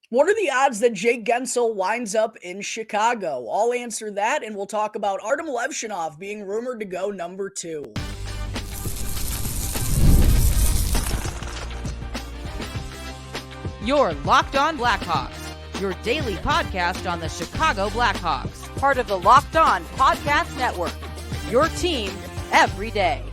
What are the odds that Jake Guentzel winds up in Chicago? I'll answer that, and we'll talk about Artyom Levshunov being rumored to go number 2. You're Locked On Blackhawks, your daily podcast on the Chicago Blackhawks, part of the Locked On Podcast Network, your team every day.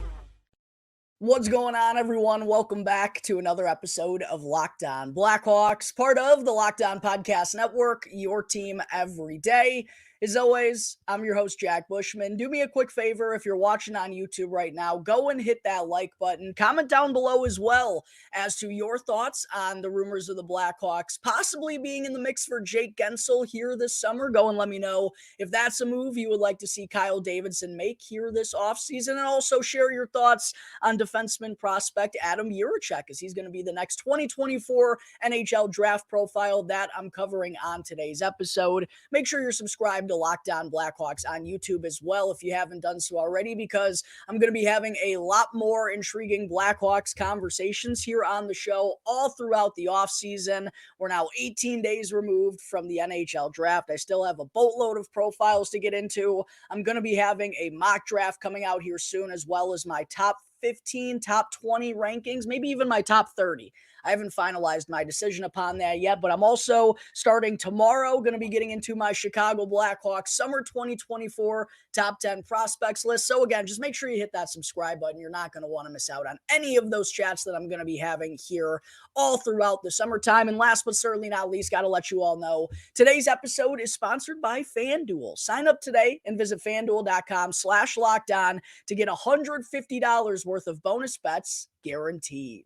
What's going on, everyone? Welcome back to another episode of Locked On Blackhawks, part of the Locked On Podcast Network, your team every day. As always, I'm your host, Jack Bushman. Do me a quick favor, if you're watching on YouTube right now, go and hit that like button. Comment down below as well as to your thoughts on the rumors of the Blackhawks possibly being in the mix for Jake Guentzel here this summer. Go and let me know if that's a move you would like to see Kyle Davidson make here this offseason, and also share your thoughts on defenseman prospect Adam Jiricek, as he's going to be the next 2024 NHL Draft Profile that I'm covering on today's episode. Make sure you're subscribed to Locked On Blackhawks on YouTube as well if you haven't done so already, because I'm going to be having a lot more intriguing Blackhawks conversations here on the show all throughout the offseason. We're now 18 days removed from the NHL Draft. I still have a boatload of profiles to get into. I'm going to be having a mock draft coming out here soon, as well as my top 15, top 20 rankings, maybe even my top 30. I haven't finalized my decision upon that yet, but I'm also starting tomorrow, going to be getting into my Chicago Blackhawks Summer 2024 top 10 prospects list. So again, just make sure you hit that subscribe button. You're not going to want to miss out on any of those chats that I'm going to be having here all throughout the summertime. And last but certainly not least, got to let you all know, today's episode is sponsored by FanDuel. Sign up today and visit FanDuel.com/lockedon to get $150 worth of bonus bets guaranteed.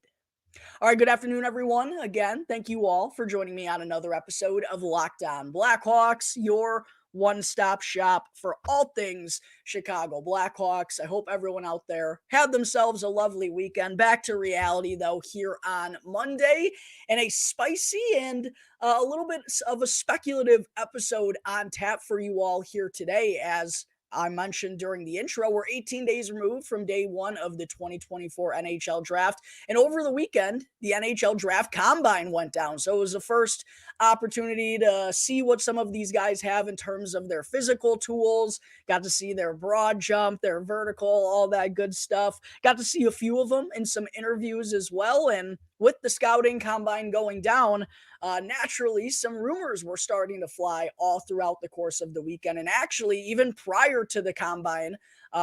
All right, good afternoon, everyone. Again, thank you all for joining me on another episode of Locked On Blackhawks, your one-stop shop for all things Chicago Blackhawks. I hope everyone out there had themselves a lovely weekend. Back to reality, though, here on Monday, and a spicy and a little bit of a speculative episode on tap for you all here today. As I mentioned during the intro, we're 18 days removed from day one of the 2024 NHL Draft. And over the weekend, the NHL Draft Combine went down. So it was the first opportunity to see what some of these guys have in terms of their physical tools. Got to see their broad jump, their vertical, all that good stuff. Got to see a few of them in some interviews as well. And with the scouting combine going down, naturally, some rumors were starting to fly all throughout the course of the weekend. And actually, even prior to the combine,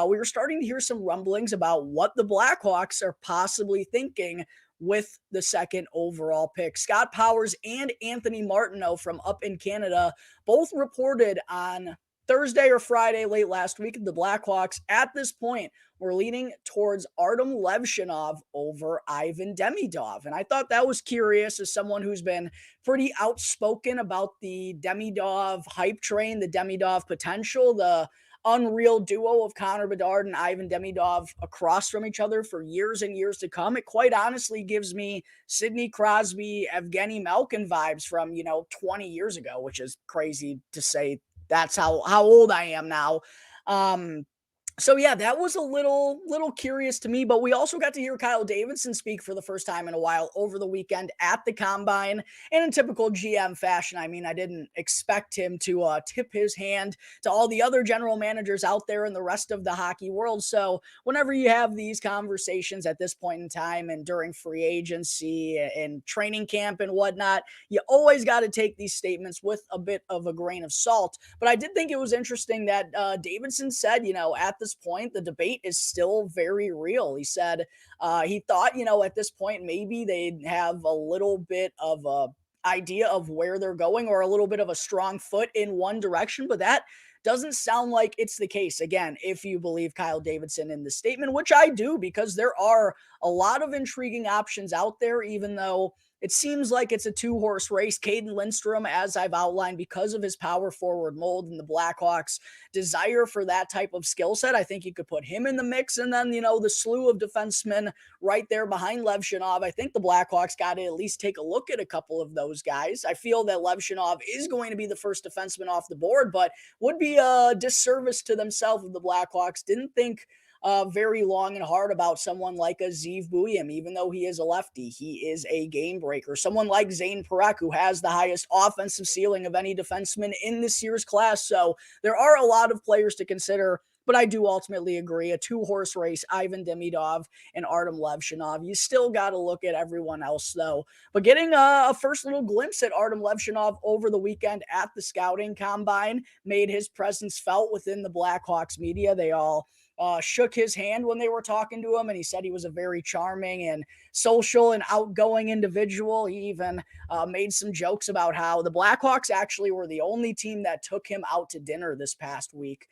we were starting to hear some rumblings about what the Blackhawks are possibly thinking with the second overall pick. Scott Powers and Anthony Martineau from up in Canada both reported on Thursday or Friday late last week, the Blackhawks at this point were leaning towards Artyom Levshunov over Ivan Demidov. And I thought that was curious, as someone who's been pretty outspoken about the Demidov hype train, the Demidov potential, the unreal duo of Connor Bedard and Ivan Demidov across from each other for years and years to come. It quite honestly gives me Sidney Crosby, Evgeny Malkin vibes from, 20 years ago, which is crazy to say. That's how old I am now. So yeah, that was a little curious to me, but we also got to hear Kyle Davidson speak for the first time in a while over the weekend at the Combine. And in typical GM fashion, I mean, I didn't expect him to tip his hand to all the other general managers out there in the rest of the hockey world. So whenever you have these conversations at this point in time and during free agency and training camp and whatnot, you always got to take these statements with a bit of a grain of salt. But I did think it was interesting that Davidson said, at this point, the debate is still very real. He said he thought, at this point, maybe they'd have a little bit of a idea of where they're going, or a little bit of a strong foot in one direction, but that doesn't sound like it's the case. Again, if you believe Kyle Davidson in the statement, which I do, because there are a lot of intriguing options out there, even though it seems like it's a two-horse race. Caden Lindstrom, as I've outlined, because of his power forward mold and the Blackhawks' desire for that type of skill set, I think you could put him in the mix. And then, the slew of defensemen right there behind Levshunov. I think the Blackhawks got to at least take a look at a couple of those guys. I feel that Levshunov is going to be the first defenseman off the board, but would be a disservice to themselves if the Blackhawks didn't think very long and hard about someone like a Zeev Buium. Even though he is a lefty, he is a game breaker. Someone like Zane Parekh, who has the highest offensive ceiling of any defenseman in this year's class. So there are a lot of players to consider. But I do ultimately agree. A two-horse race, Ivan Demidov and Artyom Levshunov. You still got to look at everyone else, though. But getting a first little glimpse at Artyom Levshunov over the weekend at the scouting combine made his presence felt within the Blackhawks media. They all shook his hand when they were talking to him, and he said he was a very charming and social and outgoing individual. He even made some jokes about how the Blackhawks actually were the only team that took him out to dinner this past week.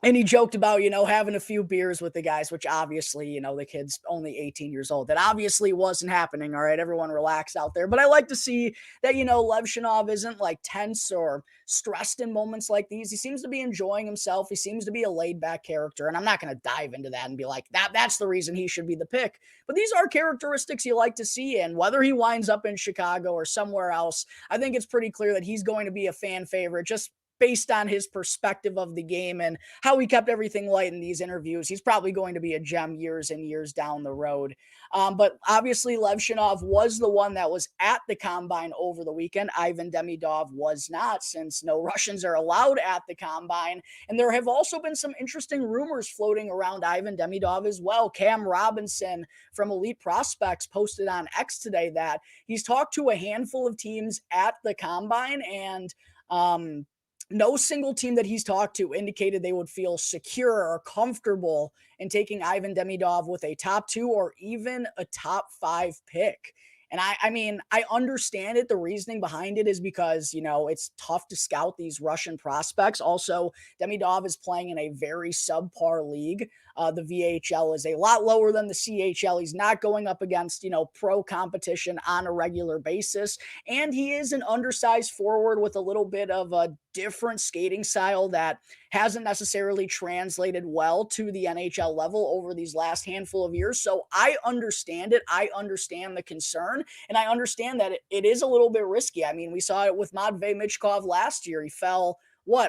And he joked about, having a few beers with the guys, which obviously, the kid's only 18 years old. That obviously wasn't happening. All right, everyone relax out there. But I like to see that, Levshunov isn't like tense or stressed in moments like these. He seems to be enjoying himself. He seems to be a laid back character. And I'm not going to dive into that and be like, that's the reason he should be the pick. But these are characteristics you like to see. And whether he winds up in Chicago or somewhere else, I think it's pretty clear that he's going to be a fan favorite just based on his perspective of the game and how he kept everything light in these interviews. He's probably going to be a gem years and years down the road. But obviously Levshunov was the one that was at the combine over the weekend. Ivan Demidov was not, since no Russians are allowed at the combine. And there have also been some interesting rumors floating around Ivan Demidov as well. Cam Robinson from Elite Prospects posted on X today that he's talked to a handful of teams at the combine, and no single team that he's talked to indicated they would feel secure or comfortable in taking Ivan Demidov with a top 2 or even a top 5 pick. And I mean, I understand it. The reasoning behind it is because, it's tough to scout these Russian prospects. Also, Demidov is playing in a very subpar league. The VHL is a lot lower than the CHL. He's not going up against, pro competition on a regular basis. And he is an undersized forward with a little bit of a different skating style that hasn't necessarily translated well to the NHL level over these last handful of years. So I understand it. I understand the concern, and I understand that it is a little bit risky. I mean, we saw it with Matvei Michkov last year. He fell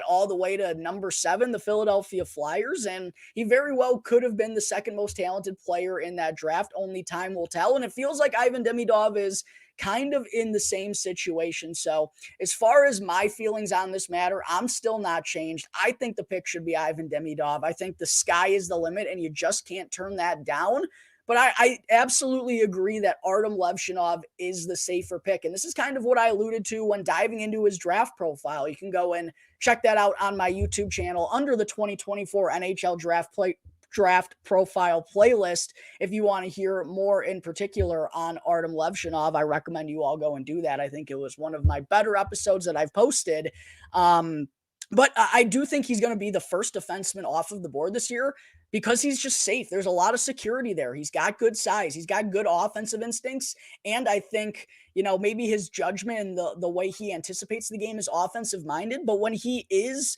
all the way to number 7, the Philadelphia Flyers, and he very well could have been the second most talented player in that draft. Only time will tell. And it feels like Ivan Demidov is kind of in the same situation. So as far as my feelings on this matter, I'm still not changed. I think the pick should be Ivan Demidov. I think the sky is the limit, and you just can't turn that down. But I absolutely agree that Artyom Levshunov is the safer pick. And this is kind of what I alluded to when diving into his draft profile. You can go and check that out on my YouTube channel under the 2024 NHL Draft Profile playlist. If you want to hear more in particular on Artyom Levshunov, I recommend you all go and do that. I think it was one of my better episodes that I've posted. But I do think he's going to be the first defenseman off of the board this year because he's just safe. There's a lot of security there. He's got good size. He's got good offensive instincts. And I think, maybe his judgment and the way he anticipates the game is offensive minded. But when he is,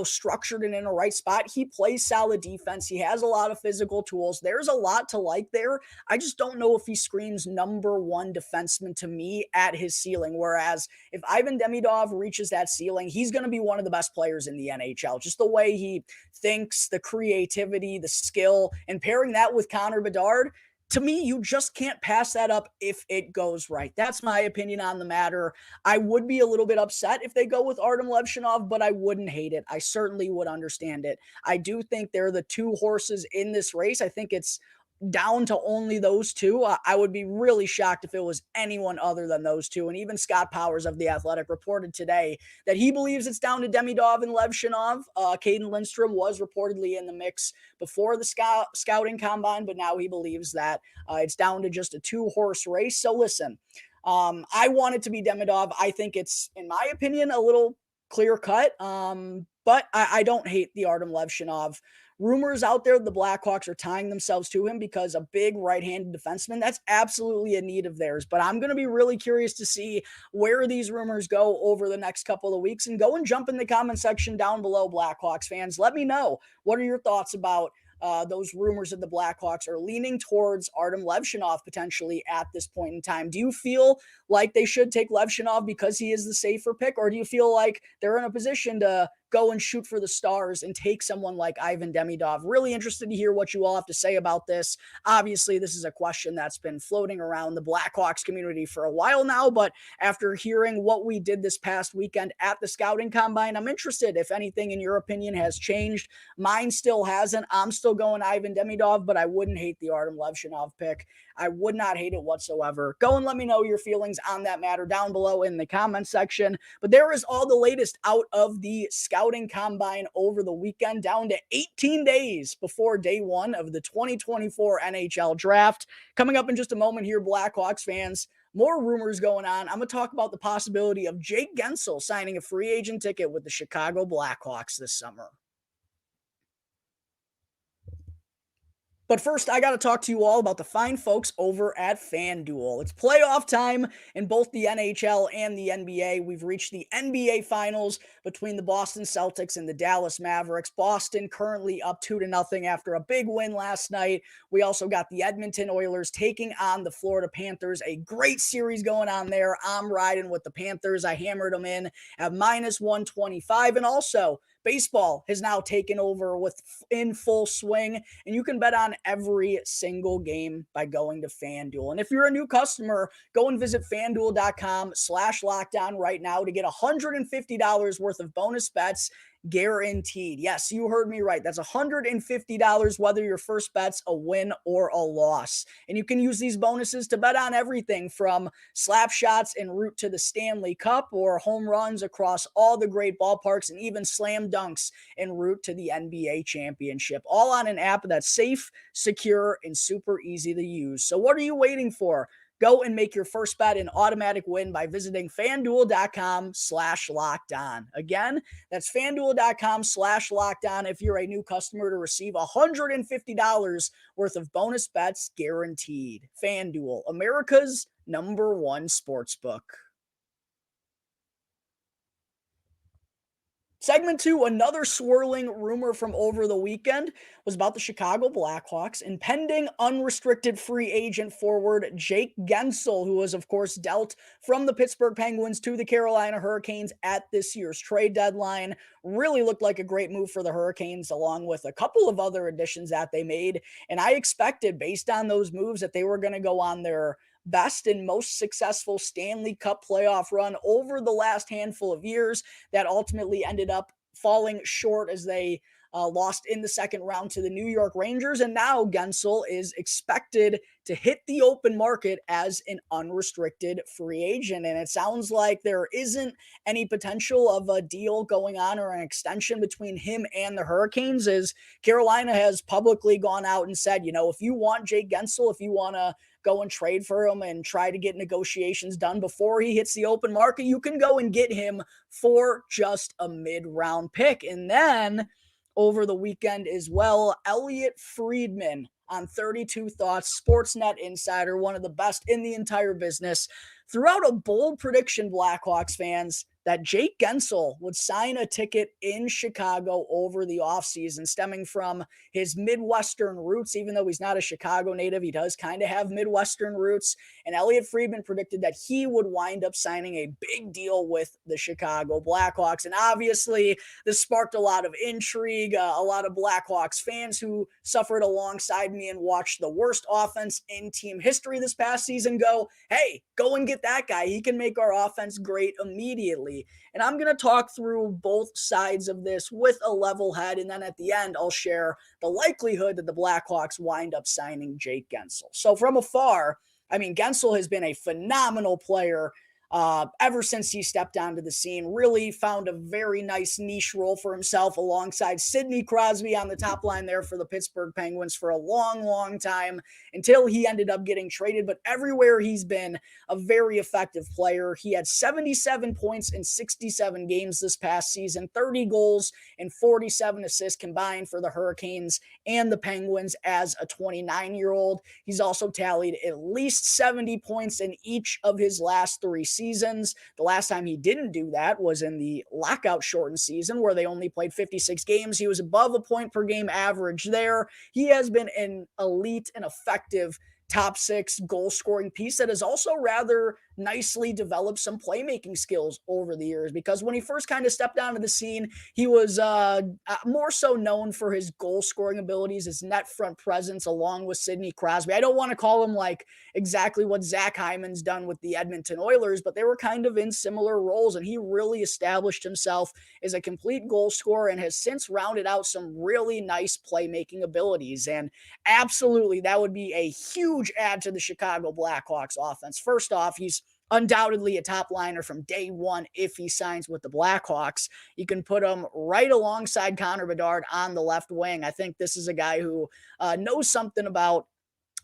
structured and in a right spot, he plays solid defense. He has a lot of physical tools. There's a lot to like there. I just don't know if he screams number 1 defenseman to me at his ceiling. Whereas if Ivan Demidov reaches that ceiling, he's going to be one of the best players in the NHL. Just the way he thinks, the creativity, the skill, and pairing that with Connor Bedard, to me, you just can't pass that up if it goes right. That's my opinion on the matter. I would be a little bit upset if they go with Artyom Levshunov, but I wouldn't hate it. I certainly would understand it. I do think they're the 2 horses in this race. I think it's down to only those 2. I would be really shocked if it was anyone other than those 2. And even Scott Powers of The Athletic reported today that he believes it's down to Demidov and Levshunov. Caden Lindstrom was reportedly in the mix before the scouting combine, but now he believes that it's down to just a 2-horse race. So listen, I want it to be Demidov. I think it's, in my opinion, a little clear cut. But I don't hate the Artyom Levshunov. Rumors out there, the Blackhawks are tying themselves to him because a big right-handed defenseman, that's absolutely a need of theirs. But I'm going to be really curious to see where these rumors go over the next couple of weeks. And go and jump in the comment section down below, Blackhawks fans. Let me know, what are your thoughts about those rumors that the Blackhawks are leaning towards Artyom Levshunov potentially at this point in time? Do you feel like they should take Levshunov because he is the safer pick, or do you feel like they're in a position to go and shoot for the stars and take someone like Ivan Demidov? Really interested to hear what you all have to say about this. Obviously, this is a question that's been floating around the Blackhawks community for a while now, but after hearing what we did this past weekend at the scouting combine, I'm interested if anything in your opinion has changed. Mine still hasn't. I'm still going Ivan Demidov, but I wouldn't hate the Artyom Levshunov pick. I would not hate it whatsoever. Go and let me know your feelings on that matter down below in the comment section. But there is all the latest out of the scouting combine over the weekend, down to 18 days before day one of the 2024 NHL Draft. Coming up in just a moment here, Blackhawks fans, more rumors going on. I'm going to talk about the possibility of Jake Guentzel signing a free agent ticket with the Chicago Blackhawks this summer. But first, I got to talk to you all about the fine folks over at FanDuel. It's playoff time in both the NHL and the NBA. We've reached the NBA Finals between the Boston Celtics and the Dallas Mavericks. Boston currently up 2-0 after a big win last night. We also got the Edmonton Oilers taking on the Florida Panthers. A great series going on there. I'm riding with the Panthers. I hammered them in at -125. And also, baseball has now taken over in full swing, and you can bet on every single game by going to FanDuel. And if you're a new customer, go and visit FanDuel.com/lockedon right now to get $150 worth of bonus bets guaranteed. Yes, you heard me right. That's $150 whether your first bet's a win or a loss. And you can use these bonuses to bet on everything from slap shots en route to the Stanley Cup or home runs across all the great ballparks and even slam dunks en route to the NBA championship. All on an app that's safe, secure, and super easy to use. So what are you waiting for? Go and make your first bet an automatic win by visiting FanDuel.com/lockedon. Again, that's FanDuel.com/lockedon if you're a new customer to receive $150 worth of bonus bets guaranteed. FanDuel, America's #1 sportsbook. Segment 2, another swirling rumor from over the weekend was about the Chicago Blackhawks and pending unrestricted free agent forward Jake Guentzel, who was, of course, dealt from the Pittsburgh Penguins to the Carolina Hurricanes at this year's trade deadline. Really looked like a great move for the Hurricanes, along with a couple of other additions that they made. And I expected, based on those moves, that they were going to go on their best and most successful Stanley Cup playoff run over the last handful of years that ultimately ended up falling short as they lost in the second round to the New York Rangers. And now Guentzel is expected to hit the open market as an unrestricted free agent. And it sounds like there isn't any potential of a deal going on or an extension between him and the Hurricanes, as Carolina has publicly gone out and said, if you want Jake Guentzel, if you want to go and trade for him and try to get negotiations done before he hits the open market, you can go and get him for just a mid-round pick. And then over the weekend as well, Elliot Friedman on 32 Thoughts, Sportsnet insider, one of the best in the entire business, threw out a bold prediction, Blackhawks fans, that Jake Guentzel would sign a ticket in Chicago over the offseason, stemming from his Midwestern roots. Even though he's not a Chicago native, he does kind of have Midwestern roots. And Elliot Friedman predicted that he would wind up signing a big deal with the Chicago Blackhawks. And obviously, this sparked a lot of intrigue. A lot of Blackhawks fans who suffered alongside me and watched the worst offense in team history this past season go, hey, go and get that guy. He can make our offense great immediately. And I'm going to talk through both sides of this with a level head. And then at the end, I'll share the likelihood that the Blackhawks wind up signing Jake Guentzel. So from afar, Guentzel has been a phenomenal player ever since he stepped onto the scene. Really found a very nice niche role for himself alongside Sidney Crosby on the top line there for the Pittsburgh Penguins for a long, long time until he ended up getting traded. But everywhere he's been a very effective player. He had 77 points in 67 games this past season, 30 goals and 47 assists combined for the Hurricanes and the Penguins as a 29-year-old. He's also tallied at least 70 points in each of his last 3 seasons. The last time he didn't do that was in the lockout shortened season where they only played 56 games. He was above a point per game average there. He has been an elite and effective top 6 goal scoring piece that is also rather nicely developed some playmaking skills over the years, because when he first kind of stepped onto the scene, he was more so known for his goal scoring abilities, his net front presence, along with Sidney Crosby. I don't want to call him like exactly what Zach Hyman's done with the Edmonton Oilers, but they were kind of in similar roles, and he really established himself as a complete goal scorer and has since rounded out some really nice playmaking abilities. And absolutely, that would be a huge add to the Chicago Blackhawks offense. First off, he's undoubtedly a top liner from day one if he signs with the Blackhawks. You can put him right alongside Connor Bedard on the left wing. I think this is a guy who knows something about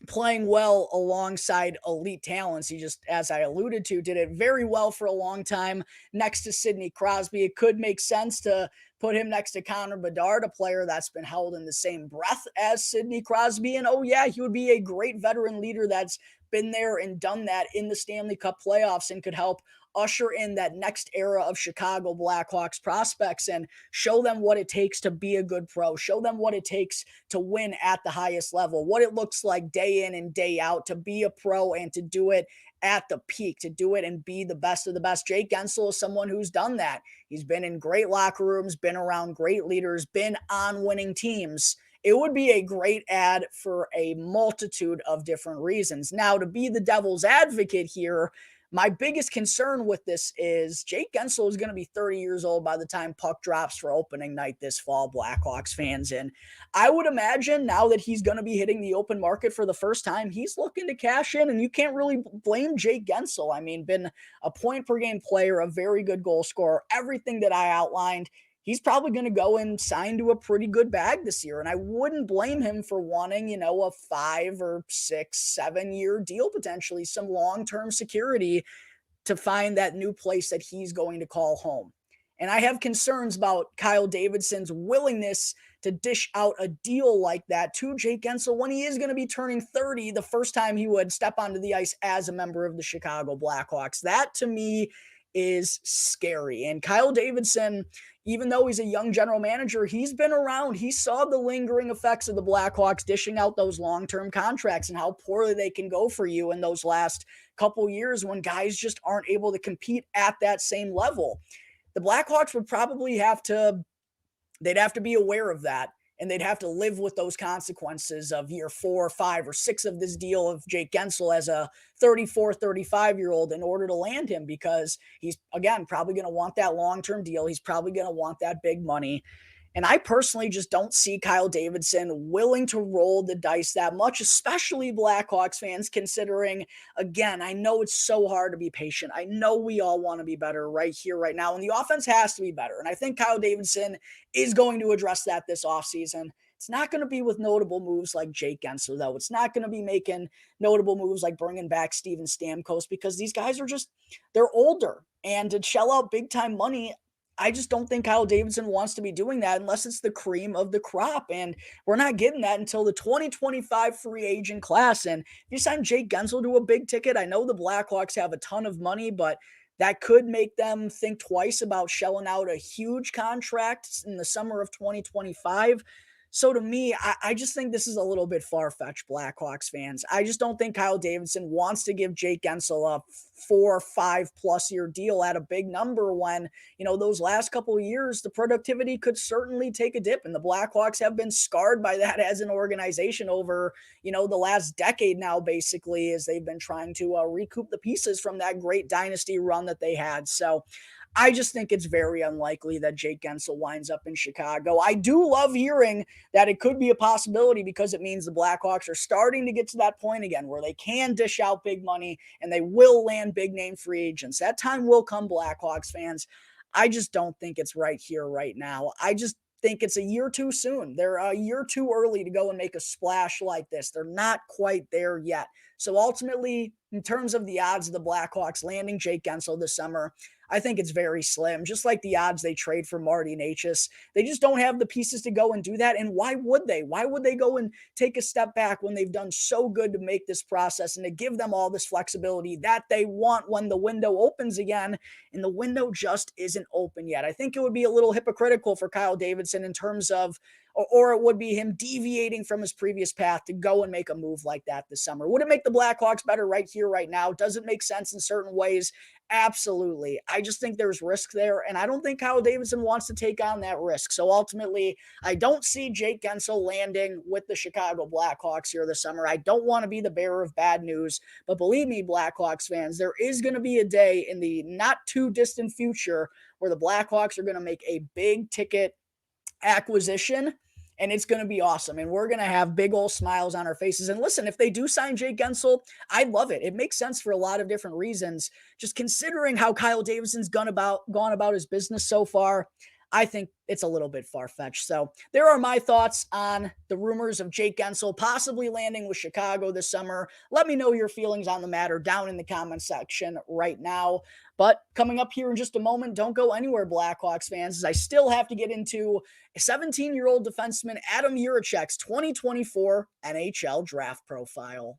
playing well alongside elite talents. He just, as I alluded to, did it very well for a long time next to Sidney Crosby. It could make sense to put him next to Connor Bedard, a player that's been held in the same breath as Sidney Crosby. And oh yeah, he would be a great veteran leader that's been there and done that in the Stanley Cup playoffs and could help usher in that next era of Chicago Blackhawks prospects and show them what it takes to be a good pro, show them what it takes to win at the highest level, what it looks like day in and day out to be a pro and to do it at the peak, to do it and be the best of the best. Jake Guentzel is someone who's done that. He's been in great locker rooms, been around great leaders, been on winning teams. It would be a great ad for a multitude of different reasons. Now, to be the devil's advocate here, my biggest concern with this is Jake Guentzel is going to be 30 years old by the time puck drops for opening night this fall, Blackhawks fans. And I would imagine now that he's going to be hitting the open market for the first time, he's looking to cash in, and you can't really blame Jake Guentzel. I mean, been a point per game player, a very good goal scorer, everything that I outlined. He's probably going to go and sign to a pretty good bag this year. And I wouldn't blame him for wanting, a 5 or 6, 7 year deal, potentially some long-term security to find that new place that he's going to call home. And I have concerns about Kyle Davidson's willingness to dish out a deal like that to Jake Guentzel when he is going to be turning 30 the first time he would step onto the ice as a member of the Chicago Blackhawks. That to me is scary. And Kyle Davidson, even though he's a young general manager, he's been around. He saw the lingering effects of the Blackhawks dishing out those long-term contracts and how poorly they can go for you in those last couple years when guys just aren't able to compete at that same level. The Blackhawks would probably they'd have to be aware of that, and they'd have to live with those consequences of year 4, 5, or 6 of this deal of Jake Guentzel as a 34, 35-year-old in order to land him, because he's, again, probably going to want that long-term deal. He's probably going to want that big money. And I personally just don't see Kyle Davidson willing to roll the dice that much, especially Blackhawks fans, considering, again, I know it's so hard to be patient. I know we all want to be better right here, right now, and the offense has to be better. And I think Kyle Davidson is going to address that this offseason. It's not going to be with notable moves like Jake Guentzel, though. It's not going to be making notable moves like bringing back Steven Stamkos, because these guys are they're older. And to shell out big-time money, I just don't think Kyle Davidson wants to be doing that unless it's the cream of the crop. And we're not getting that until the 2025 free agent class. And if you sign Jake Guentzel to a big ticket, I know the Blackhawks have a ton of money, but that could make them think twice about shelling out a huge contract in the summer of 2025. So to me, I just think this is a little bit far-fetched, Blackhawks fans. I just don't think Kyle Davidson wants to give Jake Guentzel a 4 or 5+ year deal at a big number when, those last couple of years, the productivity could certainly take a dip. And the Blackhawks have been scarred by that as an organization over, the last decade now, basically, as they've been trying to recoup the pieces from that great dynasty run that they had. So I just think it's very unlikely that Jake Guentzel winds up in Chicago. I do love hearing that it could be a possibility, because it means the Blackhawks are starting to get to that point again where they can dish out big money and they will land big name free agents. That time will come, Blackhawks fans. I just don't think it's right here, right now. I just think it's a year too soon. They're a year too early to go and make a splash like this. They're not quite there yet. So ultimately, in terms of the odds of the Blackhawks landing Jake Guentzel this summer, I think it's very slim. Just like the odds they trade for Marty Necas. They just don't have the pieces to go and do that. And why would they? Why would they go and take a step back when they've done so good to make this process and to give them all this flexibility that they want when the window opens again? And the window just isn't open yet. I think it would be a little hypocritical for Kyle Davidson in terms of or it would be him deviating from his previous path to go and make a move like that this summer. Would it make the Blackhawks better right here, right now? Does it make sense in certain ways? Absolutely. I just think there's risk there, and I don't think Kyle Davidson wants to take on that risk. So ultimately, I don't see Jake Guentzel landing with the Chicago Blackhawks here this summer. I don't want to be the bearer of bad news, but believe me, Blackhawks fans, there is going to be a day in the not too distant future where the Blackhawks are going to make a big ticket acquisition, and it's going to be awesome. And we're going to have big old smiles on our faces. And listen, if they do sign Jake Guentzel, I love it. It makes sense for a lot of different reasons. Just considering how Kyle Davidson's gone about his business so far, I think it's a little bit far-fetched. So there are my thoughts on the rumors of Jake Guentzel possibly landing with Chicago this summer. Let me know your feelings on the matter down in the comment section right now. But coming up here in just a moment, don't go anywhere, Blackhawks fans, as I still have to get into a 17-year-old defenseman Adam Jiricek's 2024 NHL Draft Profile.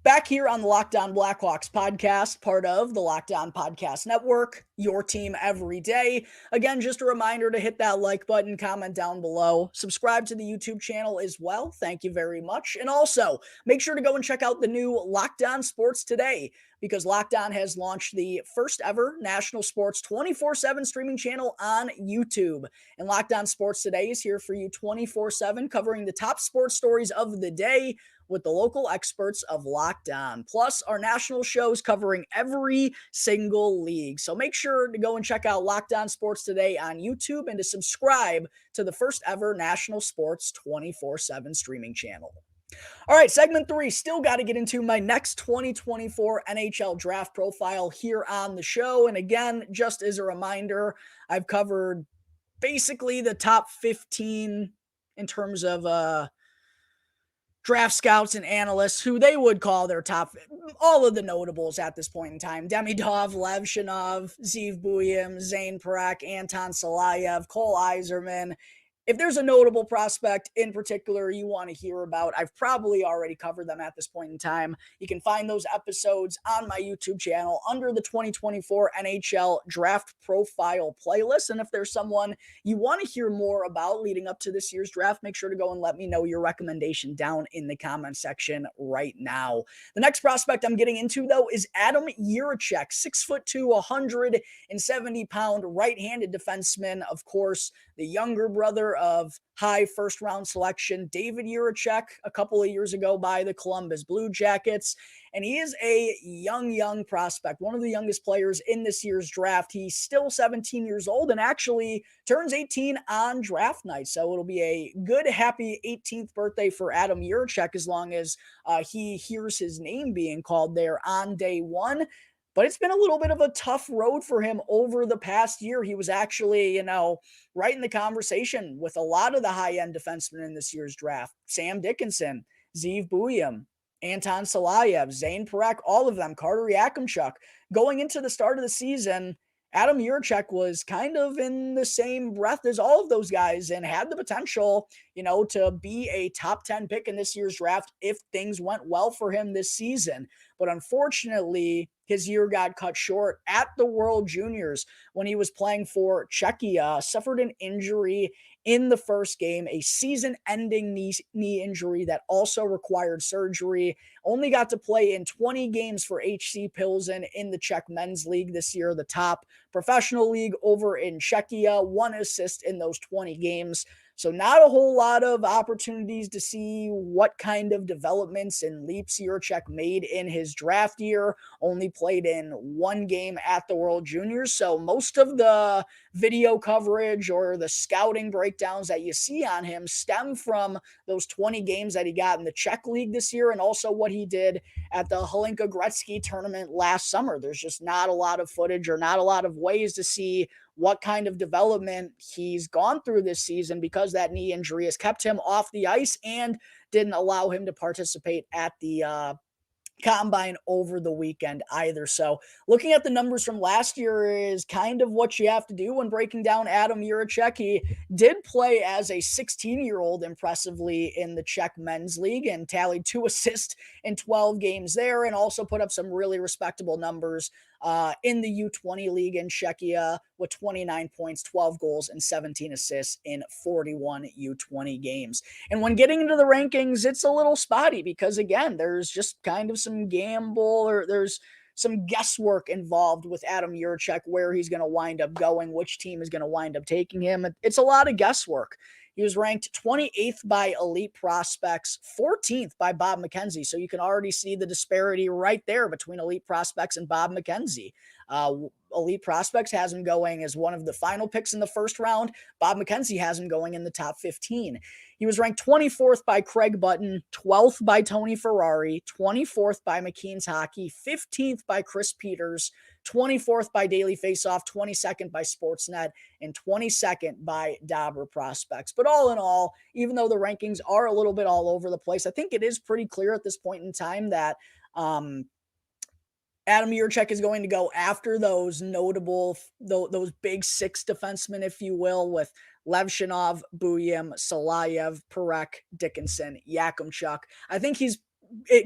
Back here on the Locked On Blackhawks podcast, part of the Locked On Podcast Network, your team every day. Again, just a reminder to hit that like button, comment down below, subscribe to the YouTube channel as well. Thank you very much. And also, make sure to go and check out the new Locked On Sports Today, because Locked On has launched the first ever national sports 24/7 streaming channel on YouTube. And Locked On Sports Today is here for you 24/7, covering the top sports stories of the day with the local experts of Locked On, plus our national shows covering every single league. So make sure to go and check out Locked On Sports Today on YouTube and to subscribe to the first ever national sports 24/7 streaming channel. All right, segment 3, still got to get into my next 2024 NHL Draft Profile here on the show. And again, just as a reminder, I've covered basically the top 15 in terms of draft scouts and analysts, who they would call their top, all of the notables at this point in time: Demidov, Levshunov, Zeev Buium, Zane Parekh, Anton Salayev, Cole Yzerman. If there's a notable prospect in particular you want to hear about, I've probably already covered them at this point in time. You can find those episodes on my YouTube channel under the 2024 NHL Draft Profile playlist. And if there's someone you want to hear more about leading up to this year's draft, make sure to go and let me know your recommendation down in the comment section right now. The next prospect I'm getting into, though, is Adam Jiricek, 6'2", 170-pound right-handed defenseman. Of course, the younger brother of high first-round selection David Jiricek a couple of years ago by the Columbus Blue Jackets. And he is a young prospect, one of the youngest players in this year's draft. He's still 17 years old and actually turns 18 on draft night. So it'll be a good, happy 18th birthday for Adam Jiricek as long as he hears his name being called there on day one. But it's been a little bit of a tough road for him over the past year. He was actually, right in the conversation with a lot of the high-end defensemen in this year's draft. Sam Dickinson, Zeev Buium, Anton Salayev, Zane Parekh, all of them, Carter Yakimchuk. Going into the start of the season, Adam Jiricek was kind of in the same breath as all of those guys and had the potential, to be a top 10 pick in this year's draft if things went well for him this season. But unfortunately, his year got cut short at the World Juniors when he was playing for Czechia, suffered an injury in the first game, a season-ending knee injury that also required surgery. Only got to play in 20 games for HC Pilsen in the Czech men's league this year, the top professional league over in Czechia. 1 assist in those 20 games. So not a whole lot of opportunities to see what kind of developments and leaps Jiricek made in his draft year. Only played in 1 game at the World Juniors. So most of the video coverage or the scouting breakdowns that you see on him stem from those 20 games that he got in the Czech league this year, and also what he did at the Hlinka Gretzky tournament last summer. There's just not a lot of footage or not a lot of ways to see what kind of development he's gone through this season, because that knee injury has kept him off the ice and didn't allow him to participate at the combine over the weekend either. So looking at the numbers from last year is kind of what you have to do when breaking down Adam Jiricek. He did play as a 16-year-old impressively in the Czech men's league and tallied 2 assists in 12 games there, and also put up some really respectable numbers in the U20 league in Czechia with 29 points, 12 goals, and 17 assists in 41 U20 games. And when getting into the rankings, it's a little spotty because, again, there's just kind of some gamble, or there's some guesswork involved with Adam Jiricek, where he's going to wind up going, which team is going to wind up taking him. It's a lot of guesswork. He was ranked 28th by Elite Prospects, 14th by Bob McKenzie. So you can already see the disparity right there between Elite Prospects and Bob McKenzie. Elite Prospects has him going as one of the final picks in the first round. Bob McKenzie has him going in the top 15. He was ranked 24th by Craig Button, 12th by Tony Ferrari, 24th by McKean's Hockey, 15th by Chris Peters, 24th by Daily Faceoff, 22nd by Sportsnet, and 22nd by Dobber Prospects. But all in all, even though the rankings are a little bit all over the place, I think it is pretty clear at this point in time that Adam Jiricek is going to go after those notable, those big six defensemen, if you will, with Levshunov, Buyem, Salayev, Perek, Dickinson, Yakimchuk. I think he's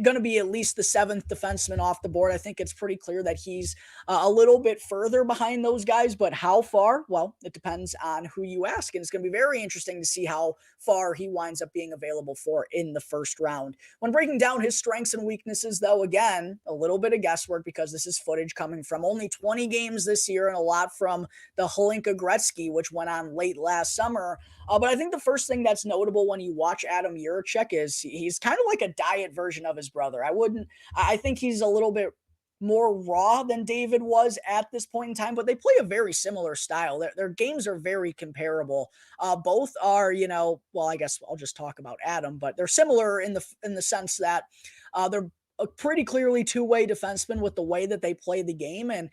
going to be at least the seventh defenseman off the board. I think it's pretty clear that he's a little bit further behind those guys, but how far? Well, it depends on who you ask, and it's going to be very interesting to see how far he winds up being available for in the first round. When breaking down his strengths and weaknesses, though, again, a little bit of guesswork because this is footage coming from only 20 games this year and a lot from the Hlinka Gretzky, which went on late last summer. But I think the first thing that's notable when you watch Adam Jiricek is he's kind of like a diet version of his brother. I think he's a little bit more raw than David was at this point in time, but they play a very similar style. Their games are very comparable. Both are, well, I guess I'll just talk about Adam, but they're similar in the sense that they're a pretty clearly two-way defenseman with the way that they play the game, and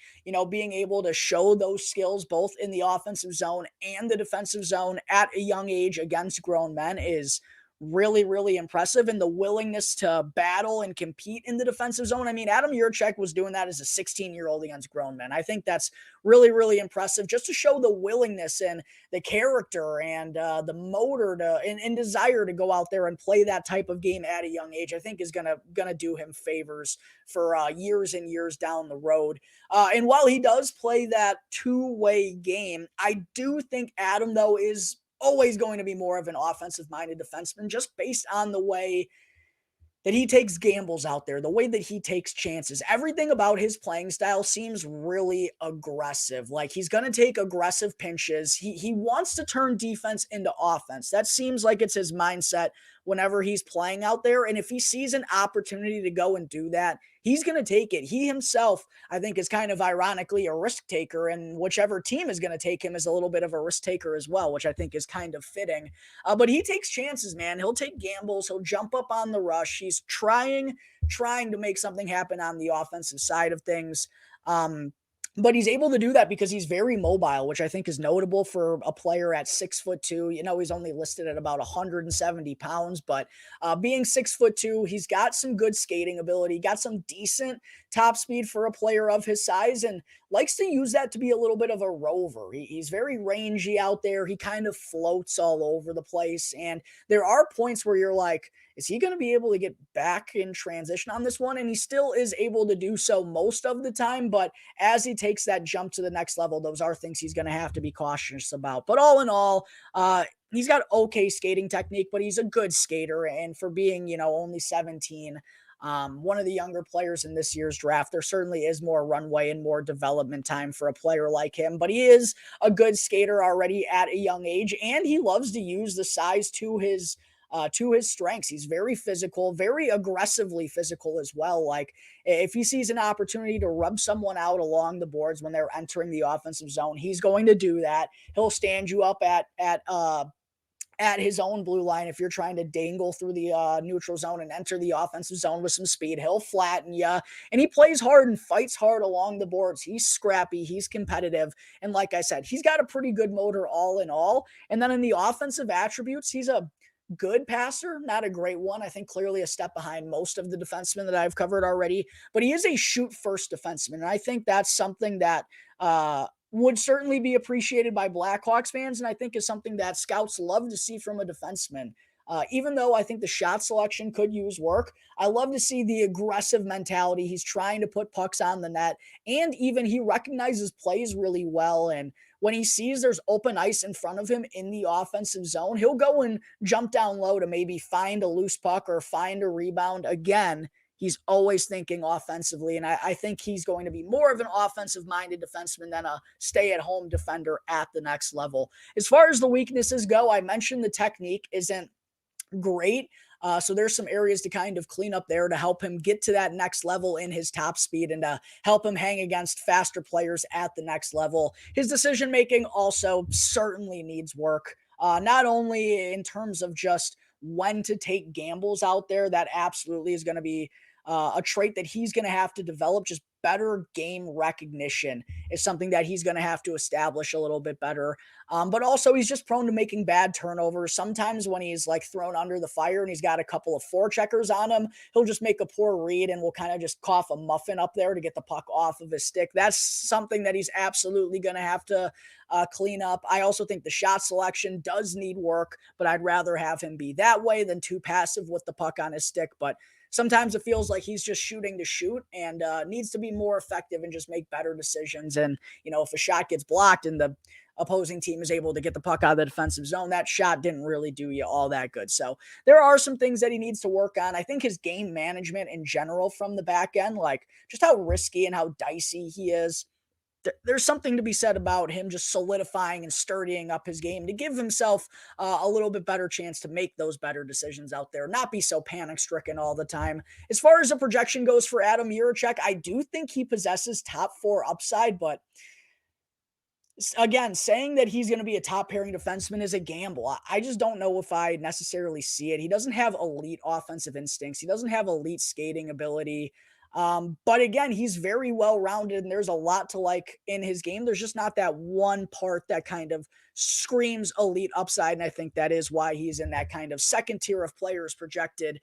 being able to show those skills both in the offensive zone and the defensive zone at a young age against grown men is really, really impressive. And the willingness to battle and compete in the defensive zone. I mean, Adam Jiricek was doing that as a 16-year-old against grown men. I think that's really, really impressive, just to show the willingness and the character and the motor and desire to go out there and play that type of game at a young age. I think is gonna do him favors for years and years down the road. And while he does play that two-way game, I do think Adam, though, is always going to be more of an offensive-minded defenseman, just based on the way that he takes gambles out there, the way that he takes chances. Everything about his playing style seems really aggressive. Like, he's going to take aggressive pinches. He wants to turn defense into offense. That seems like it's his mindset whenever he's playing out there. And if he sees an opportunity to go and do that, he's going to take it. He himself, I think, is kind of ironically a risk taker, and whichever team is going to take him is a little bit of a risk taker as well, which I think is kind of fitting. But he takes chances, man. He'll take gambles. He'll jump up on the rush. He's trying to make something happen on the offensive side of things. But he's able to do that because he's very mobile, which I think is notable for a player at 6'2". He's only listed at about 170 pounds, but being 6'2", he's got some good skating ability, got some decent top speed for a player of his size, and likes to use that to be a little bit of a rover. He's very rangy out there. He kind of floats all over the place. And there are points where you're like, is he going to be able to get back in transition on this one? And he still is able to do so most of the time. But as he takes that jump to the next level, those are things he's going to have to be cautious about. But all in all, he's got okay skating technique, but he's a good skater. And for being, only 17, one of the younger players in this year's draft, there certainly is more runway and more development time for a player like him. But he is a good skater already at a young age, and he loves to use the size to his strengths. He's very physical, very aggressively physical as well. Like, if he sees an opportunity to rub someone out along the boards when they're entering the offensive zone, he's going to do that. He'll stand you up at his own blue line. If you're trying to dangle through the neutral zone and enter the offensive zone with some speed, he'll flatten you. And he plays hard and fights hard along the boards. He's scrappy. He's competitive. And like I said, he's got a pretty good motor all in all. And then in the offensive attributes, he's a good passer, not a great one. I think clearly a step behind most of the defensemen that I've covered already, but he is a shoot first defenseman. And I think that's something that would certainly be appreciated by Blackhawks fans. And I think is something that scouts love to see from a defenseman. Even though I think the shot selection could use work, I love to see the aggressive mentality. He's trying to put pucks on the net, and even he recognizes plays really well. And when he sees there's open ice in front of him in the offensive zone, he'll go and jump down low to maybe find a loose puck or find a rebound. Again, he's always thinking offensively, and I think he's going to be more of an offensive-minded defenseman than a stay-at-home defender at the next level. As far as the weaknesses go, I mentioned the technique isn't great. So there's some areas to kind of clean up there to help him get to that next level in his top speed and to help him hang against faster players at the next level. His decision making also certainly needs work, not only in terms of just when to take gambles out there. That absolutely is going to be a trait that he's going to have to develop. Just better game recognition is something that he's going to have to establish a little bit better. But also he's just prone to making bad turnovers. Sometimes when he's like thrown under the fire and he's got a couple of forecheckers on him, he'll just make a poor read and will kind of just cough a muffin up there to get the puck off of his stick. That's something that he's absolutely going to have to clean up. I also think the shot selection does need work, but I'd rather have him be that way than too passive with the puck on his stick. But sometimes it feels like he's just shooting to shoot and needs to be more effective and just make better decisions. And, if a shot gets blocked and the opposing team is able to get the puck out of the defensive zone, that shot didn't really do you all that good. So there are some things that he needs to work on. I think his game management in general from the back end, like just how risky and how dicey he is, there's something to be said about him just solidifying and sturdying up his game to give himself a little bit better chance to make those better decisions out there, not be so panic stricken all the time. As far as the projection goes for Adam Jiricek, I do think he possesses top 4 upside, but again, saying that he's going to be a top pairing defenseman is a gamble. I just don't know if I necessarily see it. He doesn't have elite offensive instincts. He doesn't have elite skating ability. But again, he's very well rounded and there's a lot to like in his game. There's just not that one part that kind of screams elite upside. And I think that is why he's in that kind of second tier of players projected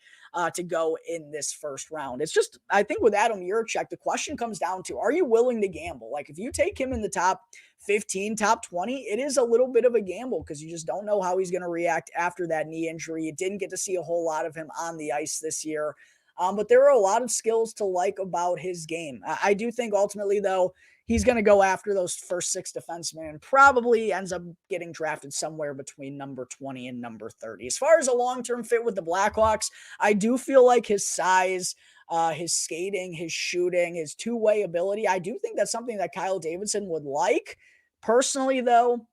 to go in this first round. It's just, I think with Adam Jiricek, the question comes down to, are you willing to gamble? Like if you take him in the top 15, top 20, it is a little bit of a gamble because you just don't know how he's going to react after that knee injury. You didn't get to see a whole lot of him on the ice this year. But there are a lot of skills to like about his game. I do think ultimately, though, he's going to go after those first 6 defensemen and probably ends up getting drafted somewhere between number 20 and number 30. As far as a long-term fit with the Blackhawks, I do feel like his size, his skating, his shooting, his two-way ability, I do think that's something that Kyle Davidson would like. Personally, though,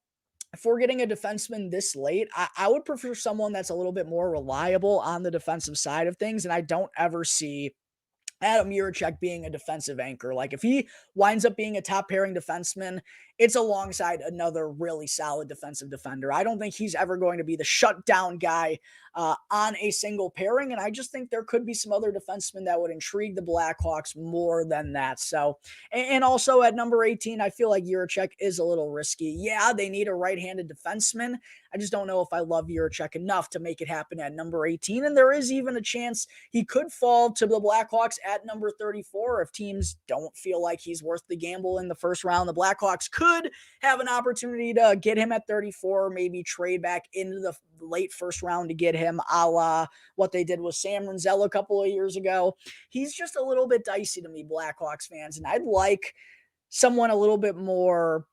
if we're getting a defenseman this late, I would prefer someone that's a little bit more reliable on the defensive side of things. And I don't ever see Adam Jiricek being a defensive anchor. Like if he winds up being a top pairing defenseman, it's alongside another really solid defensive defender. I don't think he's ever going to be the shutdown guy on a single pairing. And I just think there could be some other defensemen that would intrigue the Blackhawks more than that. So, and also at number 18, I feel like Jiricek is a little risky. Yeah, they need a right-handed defenseman. I just don't know if I love Jiricek enough to make it happen at number 18. And there is even a chance he could fall to the Blackhawks at number 34 if teams don't feel like he's worth the gamble in the first round. The Blackhawks could have an opportunity to get him at 34, maybe trade back into the late first round to get him, a la what they did with Sam Rinzel a couple of years ago. He's just a little bit dicey to me, Blackhawks fans, and I'd like someone a little bit more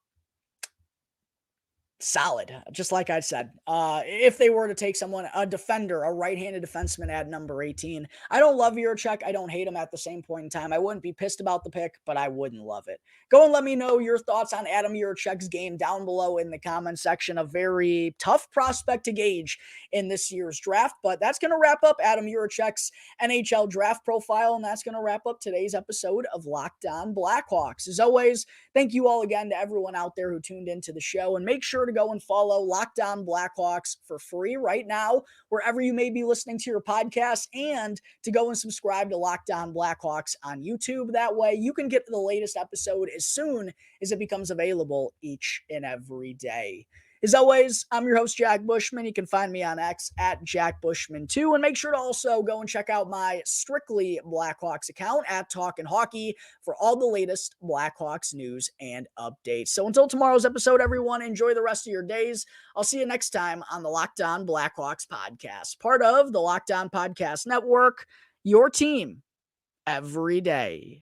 solid, just like I said. If they were to take someone, a defender, a right-handed defenseman at number 18, I don't love Jiricek. I don't hate him at the same point in time. I wouldn't be pissed about the pick, but I wouldn't love it. Go and let me know your thoughts on Adam Jiricek's game down below in the comment section. A very tough prospect to gauge in this year's draft, but that's going to wrap up Adam Jiricek's NHL Draft Profile, and that's going to wrap up today's episode of Locked On Blackhawks. As always, thank you all again to everyone out there who tuned into the show, and make sure to go and follow Locked On Blackhawks for free right now, wherever you may be listening to your podcast, and to go and subscribe to Locked On Blackhawks on YouTube. That way you can get the latest episode as soon as it becomes available each and every day. As always, I'm your host, Jack Bushman. You can find me on X at Jack Bushman2. And make sure to also go and check out my Strictly Blackhawks account at Talkin' Hockey for all the latest Blackhawks news and updates. So until tomorrow's episode, everyone, enjoy the rest of your days. I'll see you next time on the Locked On Blackhawks podcast, part of the Locked On Podcast Network, your team every day.